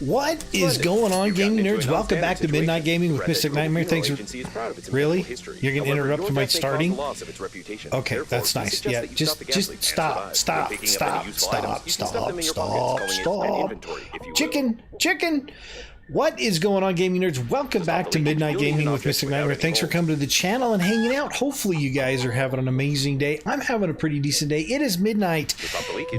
What is going on, gaming nerds? Welcome back to Midnight Gaming with Mystic Nightmare. Thanks for... Really? You're going to interrupt my starting? Okay, that's nice. Yeah, just stop. Chicken! What is going on, gaming nerds? Welcome back to Midnight Gaming with Mystic Nightmare. Thanks for coming to the channel and hanging out. Hopefully you guys are having an amazing day. I'm having a pretty decent day. It is midnight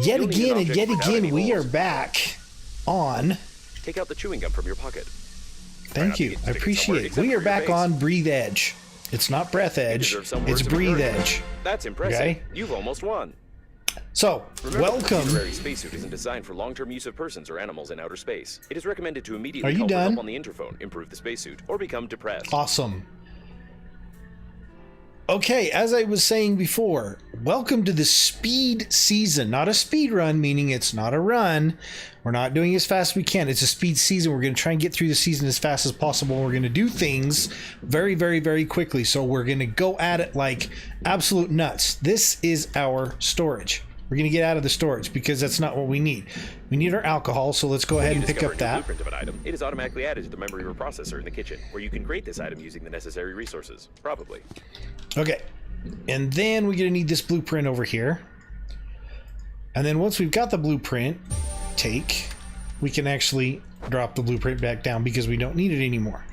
yet again. We are back on... Take out the chewing gum from your pocket. Thank you. I appreciate it. We are back on Breathedge. It's not Breathedge. It's Breathedge. That's impressive. Okay? You've almost won. So, welcome. The temporary spacesuit isn't designed for long-term use of persons or animals in outer space. It is recommended to immediately call for help on the interphone, improve the spacesuit, or become depressed. Awesome. Okay, as I was saying before, welcome to the speed season. Not a speed run, meaning it's not a run. We're not doing as fast as we can. It's a speed season. We're going to try and get through the season as fast as possible. We're going to do things very, very, very quickly. So we're going to go at it like absolute nuts. This is our storage. We're going to get out of the storage because that's not what we need. We need our alcohol, so let's go ahead and pick up that. Blueprint of an item. It is automatically added to the memory reprocessor in the kitchen, where you can create this item using the necessary resources. Probably. Okay, and then we're going to need this blueprint over here. And then once we've got the blueprint, we can actually drop the blueprint back down because we don't need it anymore.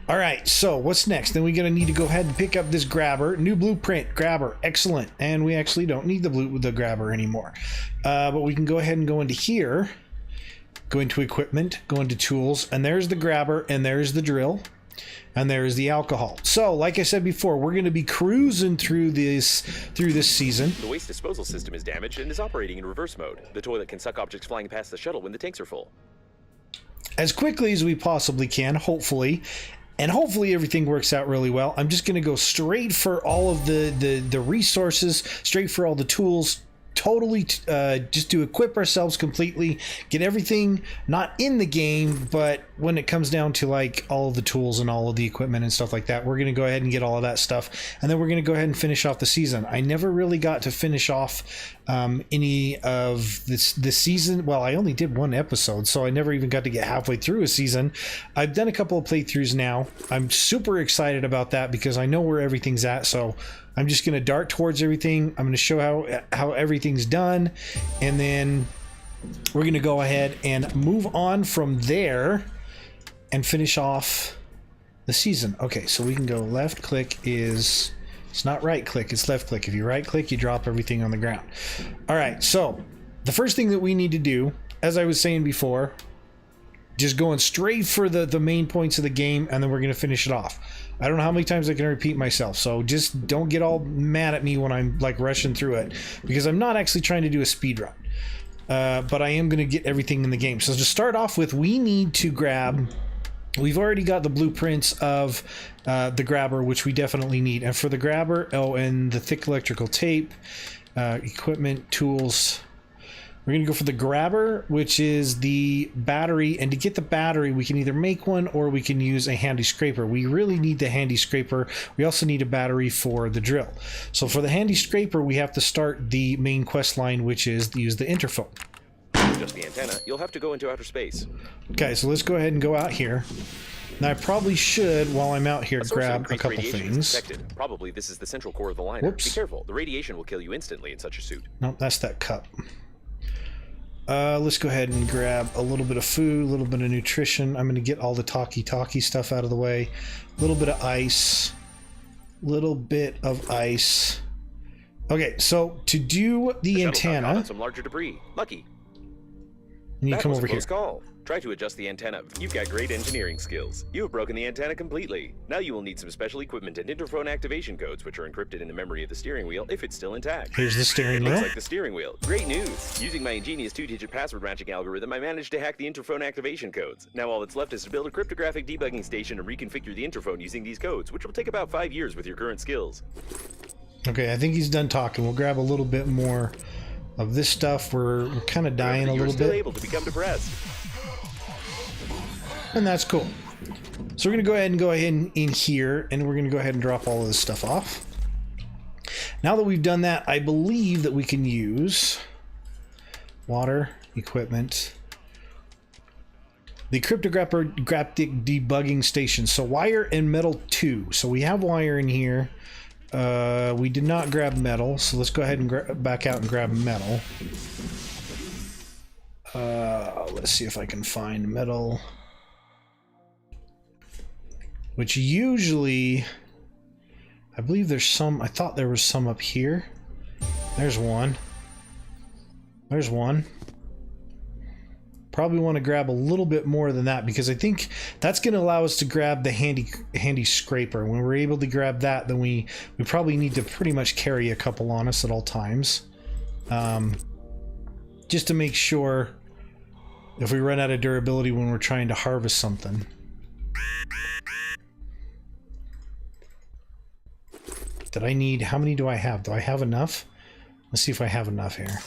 All right, so what's next? Then we're going to need to go ahead and pick up this grabber. New blueprint, grabber, excellent. And we actually don't need the grabber anymore. But we can go ahead and go into here, go into equipment, go into tools, and there's the grabber, and there's the drill, and there's the alcohol. So, like I said before, we're going to be cruising through this season. The waste disposal system is damaged and is operating in reverse mode. The toilet can suck objects flying past the shuttle when the tanks are full. As quickly as we possibly can, hopefully. And hopefully everything works out really well. I'm just going to go straight for all of the resources, straight for all the tools, totally just to equip ourselves completely, get everything not in the game, but when it comes down to like all of the tools and all of the equipment and stuff like that, we're going to go ahead and get all of that stuff, and then we're going to go ahead and finish off the season. I never really got to finish off any of this season. Well, I only did one episode, so I never even got to get halfway through a season. I've done a couple of playthroughs now. I'm super excited about that because I know where everything's at, so I'm just going to dart towards everything. I'm going to show how everything's done, and then we're going to go ahead and move on from there and finish off the season. Okay, so we can go left click is... It's not right click, it's left click. If you right click, you drop everything on the ground. All right, so the first thing that we need to do, as I was saying before, just going straight for the main points of the game, and then we're going to finish it off. I don't know how many times I can repeat myself, so just don't get all mad at me when I'm like rushing through it, because I'm not actually trying to do a speed run. But I am going to get everything in the game. So to start off with, we need to grab... We've already got the blueprints of the grabber, which we definitely need. And for the grabber, and the thick electrical tape, equipment, tools, we're going to go for the grabber, which is the battery. And to get the battery, we can either make one or we can use a handy scraper. We really need the handy scraper. We also need a battery for the drill. So for the handy scraper, we have to start the main quest line, which is to use the interphone. Just the antenna, you'll have to go into outer space. Okay, so let's go ahead and go out here. Now I probably should, while I'm out here, grab a couple things. Probably this is the central core of the liner. Whoops. Be careful, the radiation will kill you instantly in such a suit. Nope, that's that cup. Let's go ahead and grab a little bit of food, a little bit of nutrition. I'm going to get all the talkie stuff out of the way. A little bit of ice. Little bit of ice. Okay, so to do the antenna... Some larger debris. Lucky. And you come over here. Call. Try to adjust the antenna. You've got great engineering skills. You have broken the antenna completely. Now you will need some special equipment and interphone activation codes, which are encrypted in the memory of the steering wheel if it's still intact. Here's the steering wheel. Looks like the steering wheel. Great news! Using my ingenious 2-digit password matching algorithm, I managed to hack the interphone activation codes. Now all that's left is to build a cryptographic debugging station and reconfigure the interphone using these codes, which will take about 5 years with your current skills. Okay, I think he's done talking. We'll grab a little bit more of this stuff. We're kind of dying a little bit. You're still able to become depressed. And that's cool. So we're going to go ahead in here, and we're going to go ahead and drop all of this stuff off. Now that we've done that, I believe that we can use water, equipment, the cryptographic debugging station. So wire and metal 2. So we have wire in here. We did not grab metal, so let's go ahead and back out and grab metal. Let's see if I can find metal. Which usually, I believe there's some, I thought there was some up here. There's one. There's one. Probably want to grab a little bit more than that because I think that's going to allow us to grab the handy scraper. When we're able to grab that, then we probably need to pretty much carry a couple on us at all times. Just to make sure if we run out of durability when we're trying to harvest something. Did I need, how many do I have? Do I have enough? Let's see if I have enough here.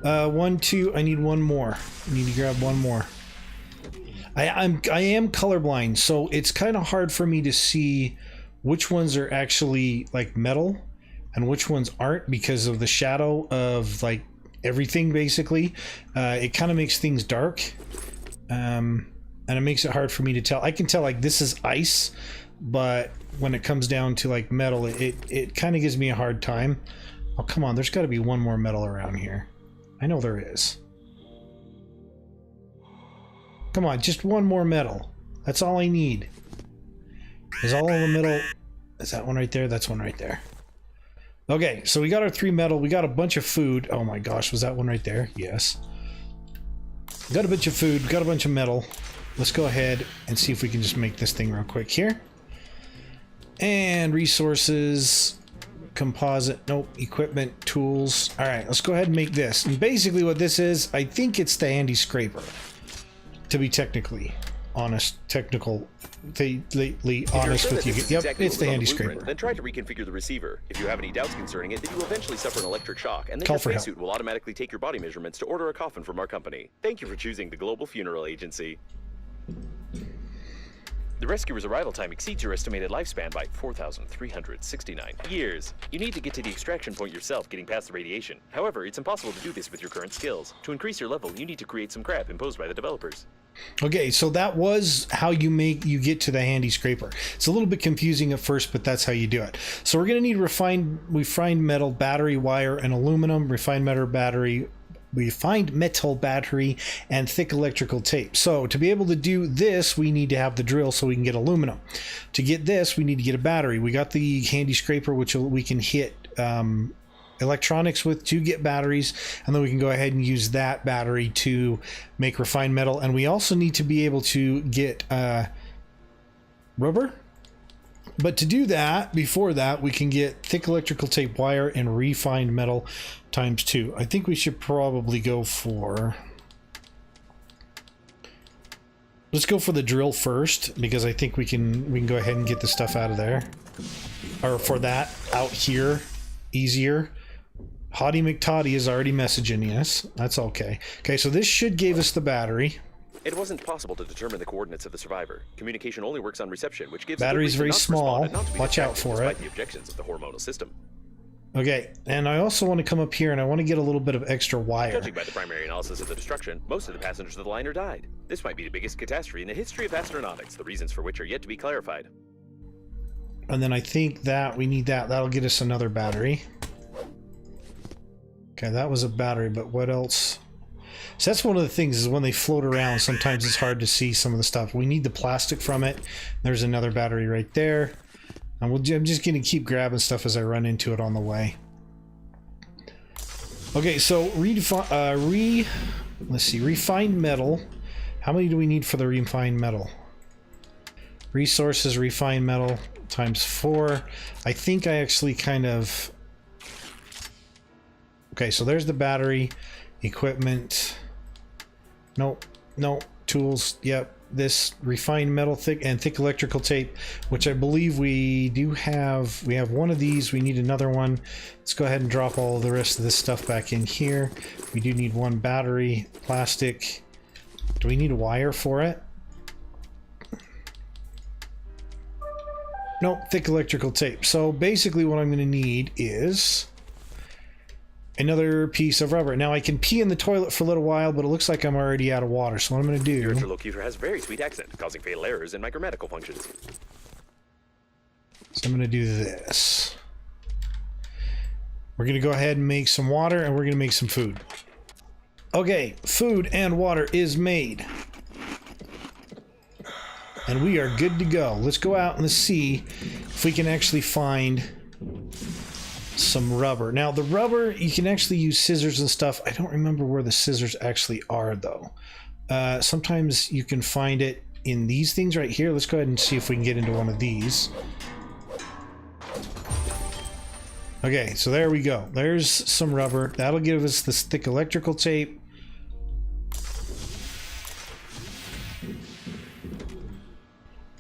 1, 2, I need one more. I need to grab one more. I am colorblind, so it's kind of hard for me to see which ones are actually like metal and which ones aren't because of the shadow of like everything basically. It kind of makes things dark. And it makes it hard for me to tell. I can tell like this is ice, but when it comes down to like metal, it kind of gives me a hard time. Oh, come on, there's got to be one more metal around here. I know there is. Come on, just one more metal. That's all I need. Is all of the metal... Is that one right there? That's one right there. Okay, so we got our 3 metal. We got a bunch of food. Oh my gosh, was that one right there? Yes. We got a bunch of food. We got a bunch of metal. Let's go ahead and see if we can just make this thing real quick here. And resources... composite, nope, equipment, tools. All right, let's go ahead and make this. And basically what this is, I think it's the handy scraper, to be technically honest, honest with you. Yep, it's the handy scraper. Then try to reconfigure the receiver. If you have any doubts concerning it, then you will eventually suffer an electric shock, and then your spacesuit will automatically take your body measurements to order a coffin from our company. Thank you for choosing the Global Funeral Agency. The rescuer's arrival time exceeds your estimated lifespan by 4,369 years. You need to get to the extraction point yourself, getting past the radiation. However, it's impossible to do this with your current skills. To increase your level, you need to create some crap imposed by the developers. Okay, so that was how you get to the handy scraper. It's a little bit confusing at first, but that's how you do it. So we're going to need refined metal, battery, wire, and aluminum, refined metal battery, and thick electrical tape. So to be able to do this, we need to have the drill so we can get aluminum. To get this, we need to get a battery. We got the handy scraper, which we can hit electronics with to get batteries, and then we can go ahead and use that battery to make refined metal. And we also need to be able to get rubber. But to do that, before that, we can get thick electrical tape, wire, and refined metal ×2. I think we should probably go for... Let's go for the drill first, because I think we can go ahead and get the stuff out of there. Or for that, out here, easier. Hottie McToddy is already messaging us. That's okay. Okay, so this should give us the battery. It wasn't possible to determine the coordinates of the survivor. Communication only works on reception, which gives battery's very small. Watch out for it. The objections of the hormonal system. Okay, and I also want to come up here and I want to get a little bit of extra wire. Judging by the primary analysis of the destruction, most of the passengers of the liner died. This might be the biggest catastrophe in the history of astronautics, the reasons for which are yet to be clarified. And then I think that we need that. That'll get us another battery. Okay, that was a battery, but what else? So that's one of the things is when they float around, sometimes it's hard to see some of the stuff. We need the plastic from it. There's another battery right there. And I'm just going to keep grabbing stuff as I run into it on the way. Okay, so let's see, refined metal. How many do we need for the refined metal? Resources, refined metal ×4. I think I actually kind of... Okay, so there's the battery, equipment. Nope, nope, tools, yep. This refined metal thick electrical tape, which I believe we do have. We have one of these. We need another one. Let's go ahead and drop all the rest of this stuff back in here. We do need one battery, plastic. Do we need a wire for it? Nope, thick electrical tape. So basically what I'm going to need is another piece of rubber. Now I can pee in the toilet for a little while, but it looks like I'm already out of water. So what I'm going to do... Your interlocutor has very sweet accent, causing fatal errors in my grammatical functions. So I'm going to do this. We're going to go ahead and make some water, and we're going to make some food. Okay, food and water is made. And we are good to go. Let's go out and let's see if we can actually find some rubber. Now, the rubber, you can actually use scissors and stuff. I don't remember where the scissors actually are, though. Sometimes you can find it in these things right here. Let's go ahead and see if we can get into one of these. Okay, so there we go. There's some rubber. That'll give us this thick electrical tape.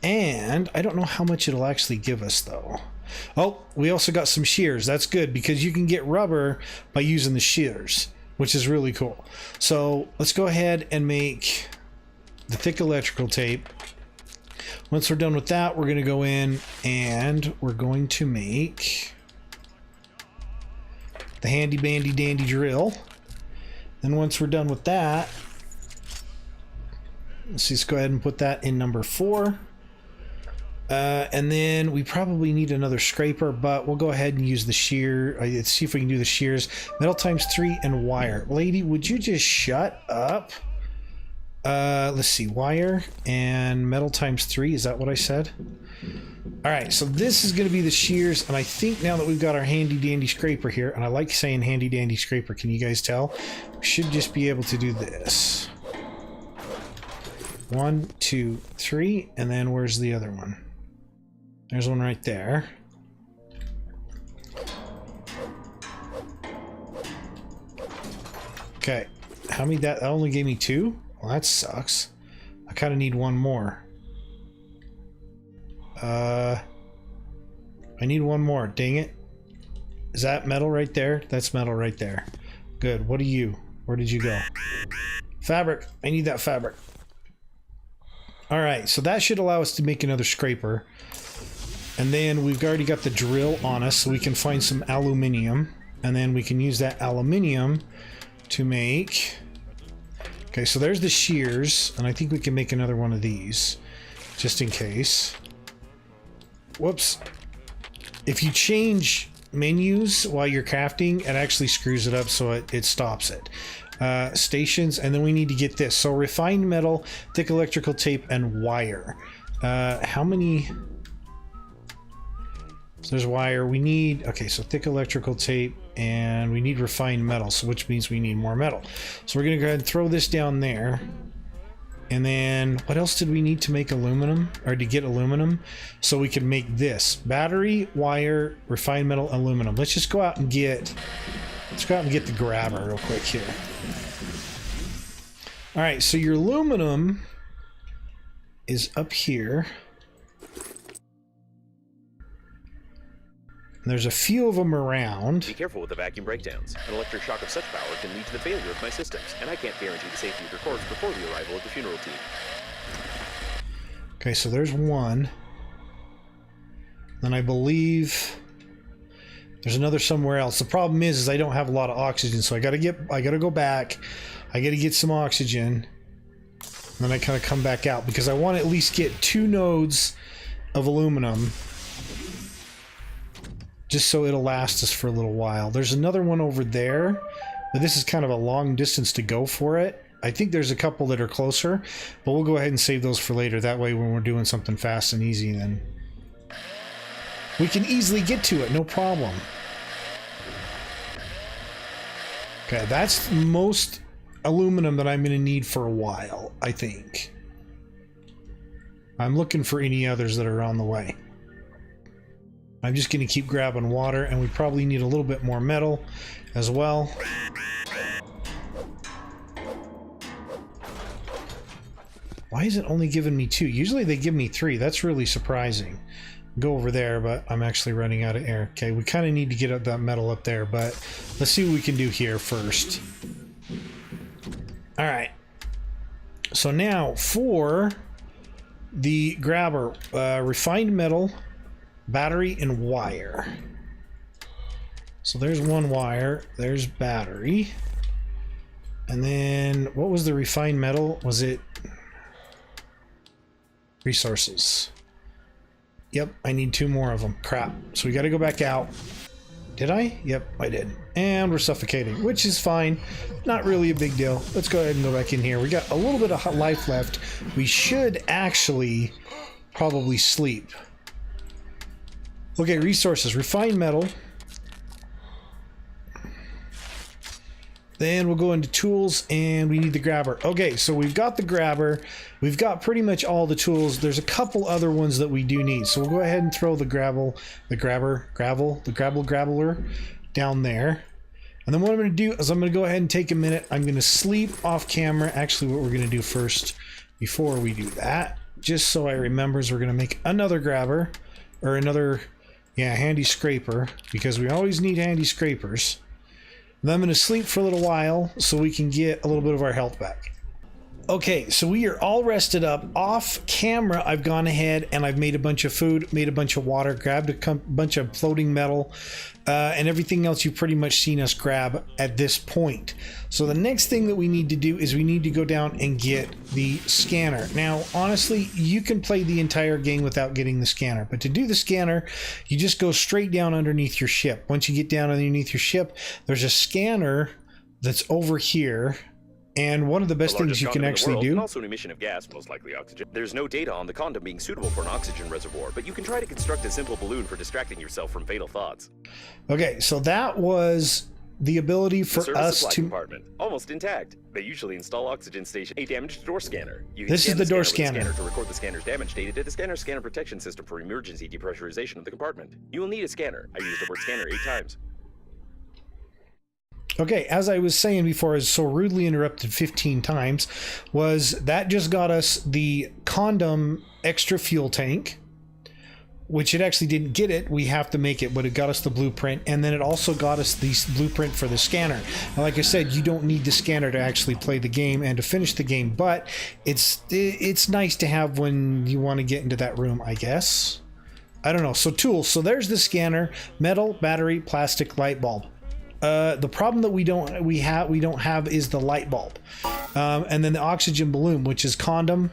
And I don't know how much it'll actually give us, though. Oh, we also got some shears. That's good because you can get rubber by using the shears, which is really cool. So let's go ahead and make the thick electrical tape. Once we're done with that, we're going to go in and we're going to make the handy bandy dandy drill. Then once we're done with that, let's go ahead and put that in number 4. And then we probably need another scraper, but we'll go ahead and use the shear. Let's see if we can do the shears. Metal times 3 and wire. Lady, would you just shut up? Let's see, wire and metal times 3. Is that what I said? All right, so this is going to be the shears. And I think now that we've got our handy dandy scraper here, and I like saying handy dandy scraper, can you guys tell? We should just be able to do this. 1, 2, 3, and then where's the other one? There's one right there. Okay, how many that only gave me 2? Well, that sucks. I kind of need one more. I need one more. Dang it. Is that metal right there? That's metal right there. Good. What are you? Where did you go? Fabric. I need that fabric. All right, so that should allow us to make another scraper. And then we've already got the drill on us, so we can find some aluminium. And then we can use that aluminium to make... Okay, so there's the shears, and I think we can make another one of these, just in case. Whoops. If you change menus while you're crafting, it actually screws it up, so it stops it. Stations, and then we need to get this. So refined metal, thick electrical tape, and wire. How many... So there's wire. We need... Okay, so thick electrical tape, and we need refined metal, so which means we need more metal. So we're going to go ahead and throw this down there. And then what else did we need to make aluminum, or to get aluminum? So we can make this. Battery, wire, refined metal, aluminum. Let's just go out and get... Let's go out and get the grabber real quick here. All right, so your aluminum is up here. And there's a few of them around. Be careful with the vacuum breakdowns. An electric shock of such power can lead to the failure of my systems, and I can't guarantee the safety of your corpse before the arrival of the funeral team. Okay, so there's one. Then I believe there's another somewhere else. The problem is I don't have a lot of oxygen, so I gotta go back. I gotta get some oxygen. And then I kind of come back out because I want to at least get 2 nodes of aluminum. Just so it'll last us for a little while. There's another one over there, but this is kind of a long distance to go for it. I think there's a couple that are closer, but we'll go ahead and save those for later. That way when we're doing something fast and easy, then we can easily get to it, no problem. Okay, that's most aluminum that I'm going to need for a while, I think. I'm looking for any others that are on the way. I'm just going to keep grabbing water, and we probably need a little bit more metal as well. Why is it only giving me 2? Usually they give me 3. That's really surprising. Go over there, but I'm actually running out of air. Okay, we kind of need to get up that metal up there, but let's see what we can do here first. All right. So now for the grabber, refined metal, battery, and wire. So there's one wire, there's battery. And then what was the refined metal? Was it resources? Yep, I need 2 more of them. Crap. So we got to go back out. Did I? Yep, I did. And we're suffocating, which is fine. Not really a big deal. Let's go ahead and go back in here. We got a little bit of life left. We should actually probably sleep. Okay, resources. Refined metal. Then we'll go into tools and we need the grabber. Okay, so we've got the grabber. We've got pretty much all the tools. There's a couple other ones that we do need. So we'll go ahead and throw the graveler down there. And then what I'm going to do is I'm going to go ahead and take a minute. I'm going to sleep off camera. Actually, what we're going to do first before we do that, just so I remember, is we're going to make another grabber or another, handy scraper, because we always need handy scrapers. Then I'm going to sleep for a little while so we can get a little bit of our health back. Okay, so we are all rested up. Off camera, I've gone ahead and I've made a bunch of food, made a bunch of water, grabbed a bunch of floating metal, and everything else you've pretty much seen us grab at this point. So the next thing that we need to do is we need to go down and get the scanner. Now, honestly, you can play the entire game without getting the scanner, but to do the scanner, you just go straight down underneath your ship. Once you get down underneath your ship, there's a scanner that's over here. And one of the best things you can actually do... Also an emission of gas, most likely oxygen. There's no data on the condom being suitable for an oxygen reservoir, but you can try to construct a simple balloon for distracting yourself from fatal thoughts. Okay, so that was the ability for us to... compartment, almost intact. They usually install oxygen station, a damaged door scanner. You can this is the door scanner. To record the scanner's damage data to the scanner protection system for emergency depressurization of the compartment. You will need a scanner. I used the word scanner 8 times. Okay, as I was saying before, I was so rudely interrupted 15 times, was that just got us the condom extra fuel tank, which it actually didn't get it. We have to make it, but it got us the blueprint, and then it also got us the blueprint for the scanner. And like I said, you don't need the scanner to actually play the game and to finish the game, but it's nice to have when you want to get into that room, I guess. I don't know. So tools. So there's the scanner, metal, battery, plastic, light bulb. The problem that we don't have is the light bulb, and then the oxygen balloon, which is condom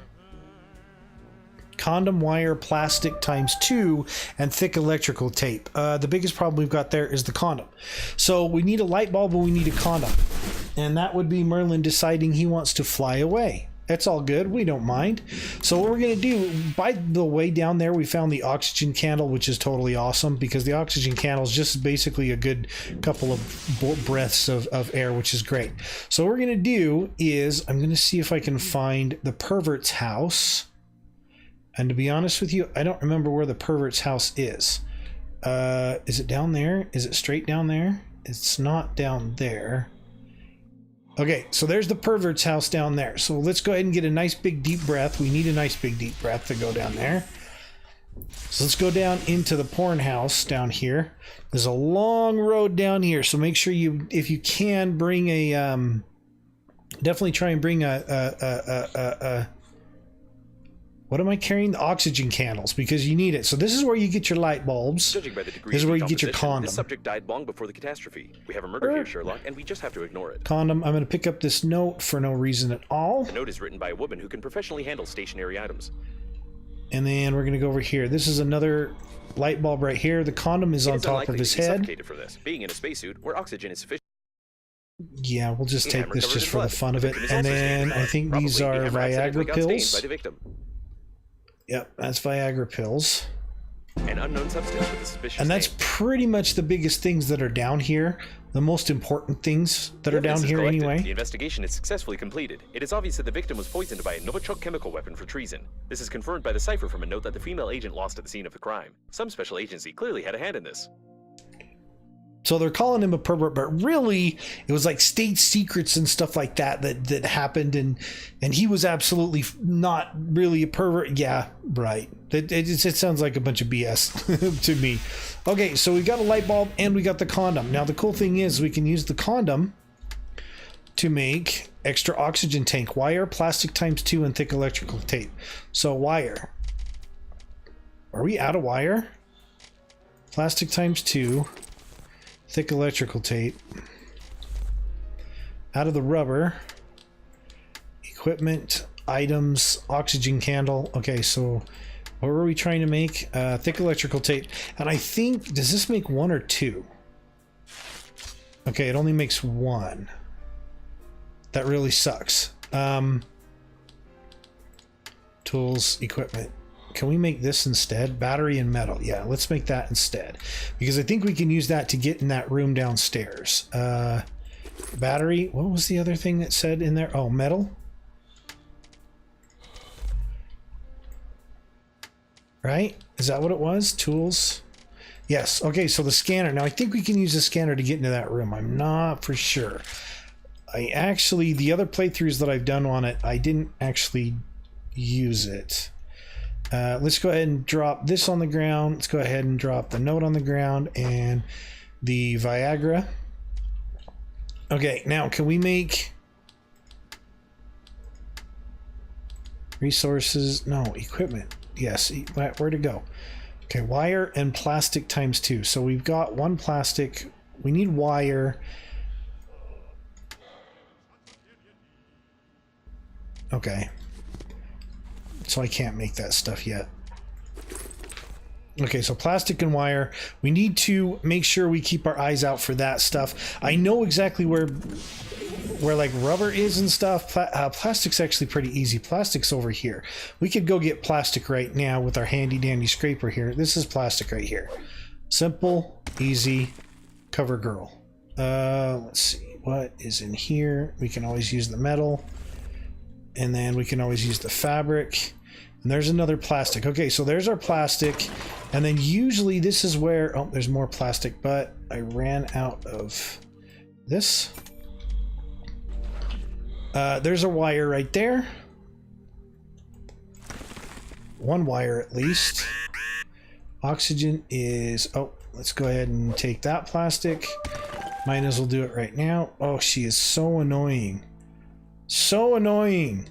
wire, plastic times 2, and thick electrical tape. The biggest problem we've got there is the condom. So we need a light bulb, but we need a condom, and that would be Merlin deciding he wants to fly away. That's all good. We don't mind. So what we're going to do, by the way, down there, we found the oxygen candle, which is totally awesome, because the oxygen candle is just basically a good couple of breaths of air, which is great. So what we're going to do is I'm going to see if I can find the pervert's house. And to be honest with you, I don't remember where the pervert's house is. Is it down there? Is it straight down there? It's not down there. Okay, so there's the pervert's house down there. So let's go ahead and get a nice big deep breath. We need a nice big deep breath to go down there. So let's go down into the porn house down here. There's a long road down here, so make sure you, if you can, bring a definitely try and bring what am I carrying? The oxygen candles, because you need it. So this is where you get your light bulbs. Judging by the degree this is where you get your condom. This subject died long before the catastrophe. We have a murder here, Sherlock, and we just have to ignore it. Condom. I'm going to pick up this note for no reason at all. The note is written by a woman who can professionally handle stationary items. And then we're going to go over here. This is another light bulb right here. The condom is on top of his head. For this. Being in a spacesuit where oxygen is sufficient. Yeah, we'll just take this just for the fun of it. And then I think these are Viagra pills. Yep, that's Viagra pills. An unknown substance with a suspicious and that's pretty much the biggest things that are down here. The most important things that are down here anyway. The investigation is successfully completed. It is obvious that the victim was poisoned by a Novichok chemical weapon for treason. This is confirmed by the cipher from a note that the female agent lost at the scene of the crime. Some special agency clearly had a hand in this. So they're calling him a pervert, but really it was like state secrets and stuff like that happened, and he was absolutely not really a pervert. Yeah, right. It sounds like a bunch of BS to me. Okay, so we got a light bulb and we got the condom. Now the cool thing is we can use the condom to make extra oxygen tank wire, plastic times 2, and thick electrical tape. So wire. Are we out of wire? Plastic times 2. thick electrical tape out of the rubber. Equipment, items, oxygen candle. Okay, so what were we trying to make? Thick electrical tape. And I think, does this make 1 or 2? Okay, it only makes 1. That really sucks. Tools, equipment. Can we make this instead? Battery and metal. Yeah, let's make that instead. Because I think we can use that to get in that room downstairs. Battery. What was the other thing that said in there? Oh, metal. Right? Is that what it was? Tools? Yes. Okay, so the scanner. Now, I think we can use the scanner to get into that room. I'm not for sure. I actually, the other playthroughs that I've done on it, I didn't actually use it. Let's go ahead and drop this on the ground. Let's go ahead and drop the note on the ground and the Viagra. Okay, now can we make resources? No, equipment. Yes, where to go? Okay, wire and plastic times 2. So we've got 1 plastic. We need wire. Okay. So I can't make that stuff yet. Okay, so plastic and wire. We need to make sure we keep our eyes out for that stuff. I know exactly where like rubber is and stuff. Plastic's actually pretty easy. Plastic's over here. We could go get plastic right now with our handy dandy scraper here. This is plastic right here. Simple, easy, cover girl. Let's see what is in here. We can always use the metal, and then we can always use the fabric. And there's another plastic. Okay, so there's our plastic. And then usually this is where, oh, there's more plastic, but I ran out of this. There's a wire right there. 1 wire at least. Oxygen is, oh, let's go ahead and take that plastic. Might as well do it right now. Oh, she is so annoying. So annoying.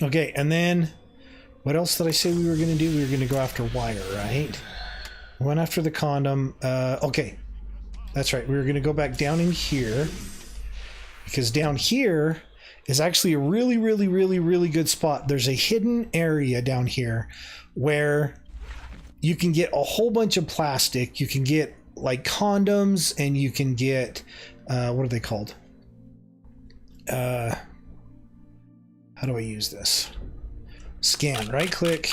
Okay, and then what else did I say we were going to do? We were going to go after wire, right? We went after the condom. Okay, that's right. We were going to go back down in here, because down here is actually a really, really, really, really good spot. There's a hidden area down here where you can get a whole bunch of plastic. You can get like condoms, and you can get, what are they called? How do I use this? Scan, right click.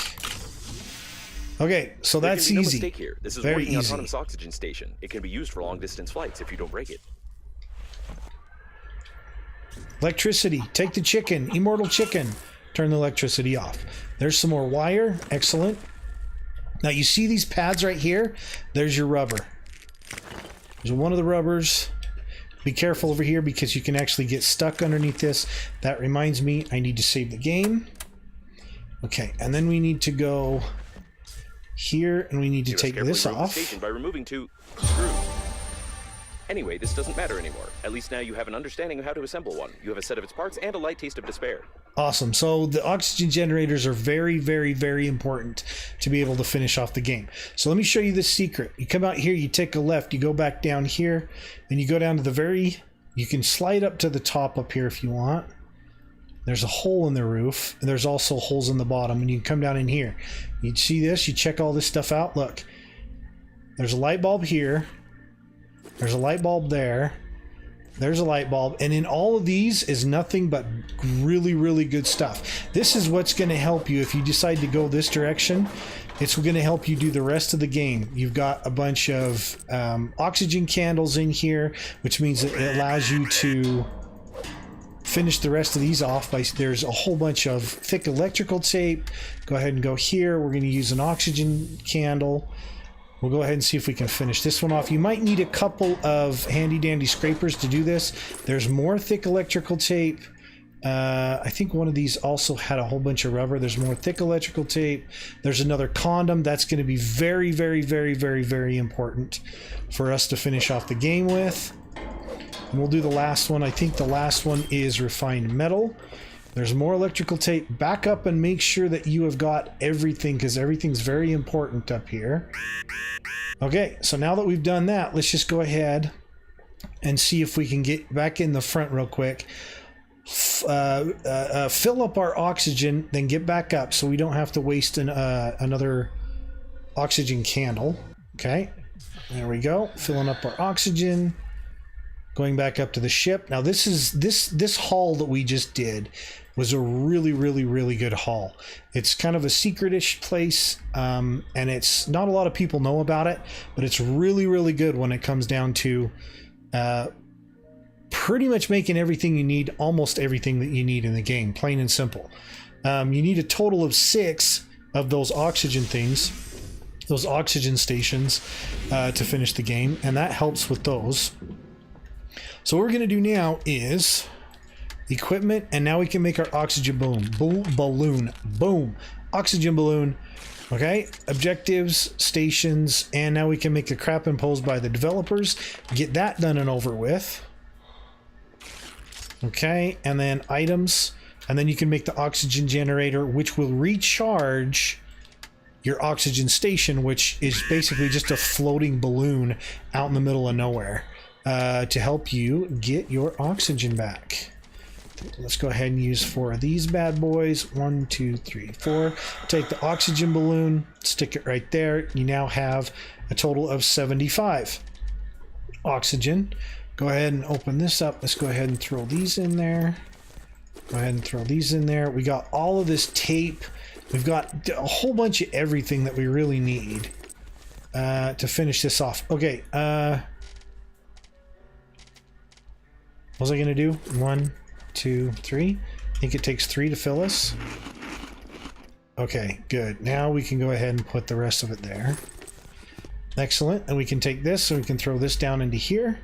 Okay, so that's no easy. Mistake here. This is very working easy. Autonomous oxygen station. It can be used for long distance flights if you don't break it. Electricity. Take the chicken. Immortal chicken. Turn the electricity off. There's some more wire. Excellent. Now you see these pads right here? There's your rubber. There's one of the rubbers. Be careful over here because you can actually get stuck underneath this. That reminds me, I need to save the game. Okay, and then we need to go here, and we need to take this off. Station by removing 2 screws. Anyway, this doesn't matter anymore. At least now you have an understanding of how to assemble one. You have a set of its parts and a light taste of despair. Awesome. So the oxygen generators are very, very, very important to be able to finish off the game. So let me show you the secret. You come out here, you take a left, you go back down here, and you go down to the very, you can slide up to the top up here if you want. There's a hole in the roof, and there's also holes in the bottom, and you can come down in here. You see this, you check all this stuff out. Look, there's a light bulb here. There's a light bulb there. There's a light bulb. And in all of these is nothing but really, really good stuff. This is what's going to help you if you decide to go this direction. It's going to help you do the rest of the game. You've got a bunch of oxygen candles in here, which means it allows you to finish the rest of these off by, there's a whole bunch of thick electrical tape. Go ahead and go here. We're going to use an oxygen candle. We'll go ahead and see if we can finish this one off. You might need a couple of handy dandy scrapers to do this. There's more thick electrical tape. I think one of these also had a whole bunch of rubber. There's more thick electrical tape. There's another condom. That's going to be very, very, very, very, very important for us to finish off the game with. And we'll do the last one. I think the last one is refined metal. There's more electrical tape. Back up and make sure that you have got everything, because everything's very important up here. Okay, so now that we've done that, let's just go ahead and see if we can get back in the front real quick. Fill up our oxygen, then get back up so we don't have to waste another oxygen candle. Okay, there we go. Filling up our oxygen. Going back up to the ship. Now this haul that we just did was a really good haul. It's kind of a secret-ish place, and it's not a lot of people know about it, but it's really good when it comes down to pretty much making everything you need, almost everything that you need in the game, plain and simple. You need a total of 6 of those oxygen things, those oxygen stations, to finish the game, and that helps with those. So what we're going to do now is equipment, and now we can make our oxygen balloon. Boom. Oxygen balloon. Okay. Objectives, stations, and now we can make the crap imposed by the developers. Get that done and over with. Okay. And then items. And then you can make the oxygen generator, which will recharge your oxygen station, which is basically just a floating balloon out in the middle of nowhere. To help you get your oxygen back. Let's go ahead and use 4 of these bad boys. 1, 2, 3, 4. Take the oxygen balloon, stick it right there. You now have a total of 75 oxygen. Go ahead and open this up. Let's go ahead and throw these in there. Go ahead and throw these in there. We got all of this tape. We've got a whole bunch of everything that we really need to finish this off. Okay. What was I going to do? 1, 2, 3. I think it takes 3 to fill us. Okay, good. Now we can go ahead and put the rest of it there. Excellent. And we can take this, so we can throw this down into here.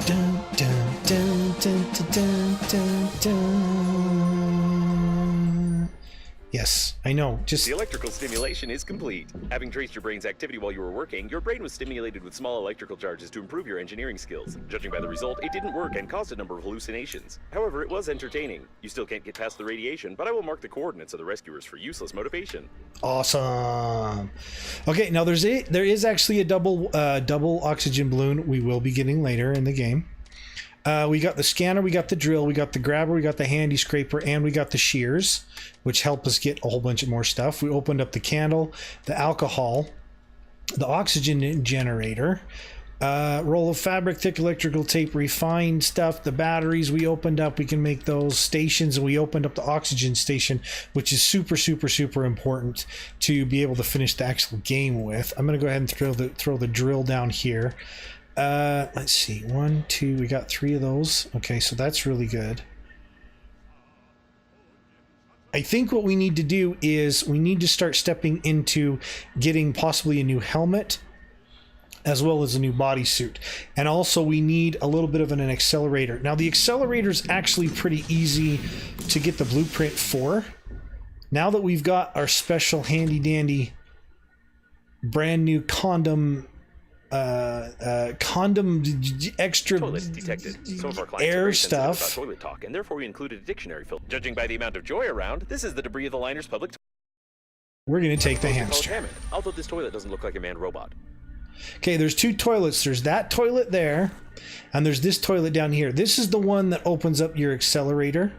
Dun, dun, dun, dun, dun, dun, dun. Yes, I know. Just the electrical stimulation is complete. Having traced your brain's activity while you were working, your brain was stimulated with small electrical charges to improve your engineering skills. Judging by the result, it didn't work and caused a number of hallucinations. However, it was entertaining. You still can't get past the radiation, but I will mark the coordinates of the rescuers for useless motivation. Awesome. Okay, now there is actually a double oxygen balloon we will be getting later in the game. We got the scanner, we got the drill, we got the grabber, we got the handy scraper, and we got the shears, which help us get a whole bunch of more stuff. We opened up the candle, the alcohol, the oxygen generator, roll of fabric, thick electrical tape, refined stuff, the batteries we opened up, we can make those stations, and we opened up the oxygen station, which is super important to be able to finish the actual game with. I'm going to go ahead and throw the drill down here. Let's see, 1, 2, we got 3 of those. Okay, so that's really good. I think what we need to do is we need to start stepping into getting possibly a new helmet as well as a new bodysuit. And also we need a little bit of an accelerator. Now the accelerator is actually pretty easy to get the blueprint for. Now that we've got our special handy dandy brand new condom extra toilets detected. Some of our clients air are very sensitive stuff about toilet talk, and therefore we included a dictionary filter. Judging by the amount of joy around, this is the debris of the liner's public. We're going to take the hamster. Although this toilet doesn't look like a manned robot. Okay, there's 2 toilets. There's that toilet there, and there's this toilet down here. This is the one that opens up your accelerator.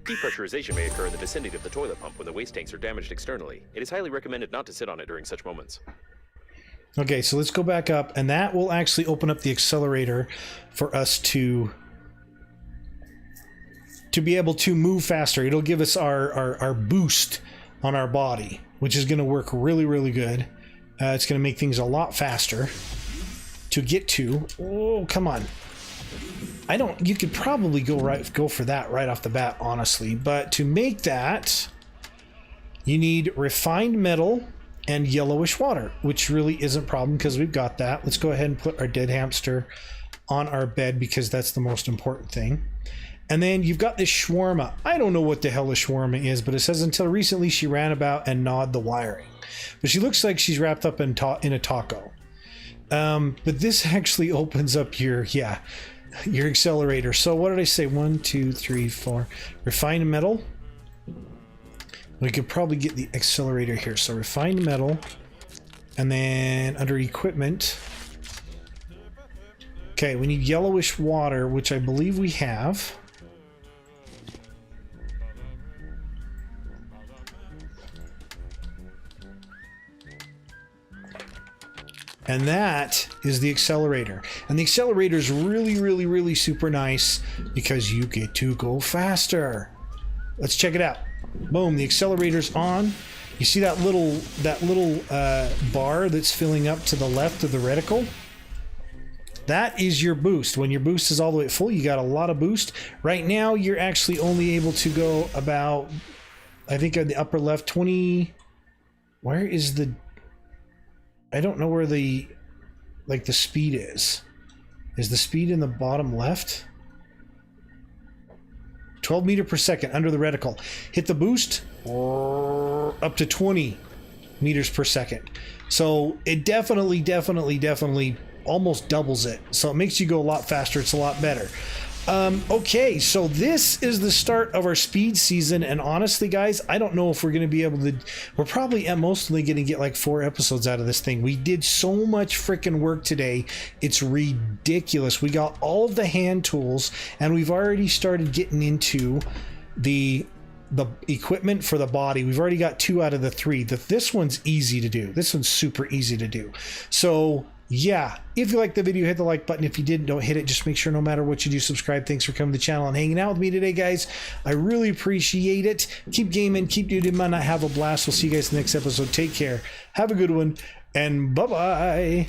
Depressurization may occur in the vicinity of the toilet pump when the waste tanks are damaged externally. It is highly recommended not to sit on it during such moments. Okay, so let's go back up, and that will actually open up the accelerator for us to be able to move faster. It'll give us our boost on our body, which is going to work really good. It's going to make things a lot faster to get to. Oh, come on. You could probably go for that right off the bat, honestly. But to make that, you need refined metal and yellowish water, which really isn't a problem because we've got that. Let's go ahead and put our dead hamster on our bed because that's the most important thing. And then you've got this shawarma. I don't know what the hell a shawarma is, but it says until recently she ran about and gnawed the wiring. But she looks like she's wrapped up in a taco. But this actually opens up your accelerator. So what did I say? 1, 2, 3, 4. Refined metal. We could probably get the accelerator here. So refined metal, And then under equipment, okay, we need yellowish water, which I believe we have. And that is the accelerator. And the accelerator is really, really, really super nice because you get to go faster. Let's check it out. Boom, the accelerator's on. You see that little bar that's filling up to the left of the reticle? That is your boost. When your boost is all the way full, you got a lot of boost. Right now, you're actually only able to go about, I think on the upper left, 20... Where is the... I don't know where the speed is. Is the speed in the bottom left? 12 meters per second under the reticle. Hit the boost, up to 20 meters per second. So it definitely almost doubles it. So it makes you go a lot faster. It's a lot better. Okay, so this is the start of our speed season, and honestly, guys, I don't know if we're going to be able to... We're probably at most only going to get like 4 episodes out of this thing. We did so much freaking work today. It's ridiculous. We got all of the hand tools, and we've already started getting into the equipment for the body. We've already got 2 out of the 3. This one's easy to do. This one's super easy to do. So... yeah, if you liked the video, hit the like button. If you didn't, don't hit it. Just make sure no matter what you do, subscribe. Thanks for coming to the channel and hanging out with me today, guys. I really appreciate it. Keep gaming, keep doing it, man. I have a blast. We'll see you guys in the next episode. Take care. Have a good one, and bye-bye.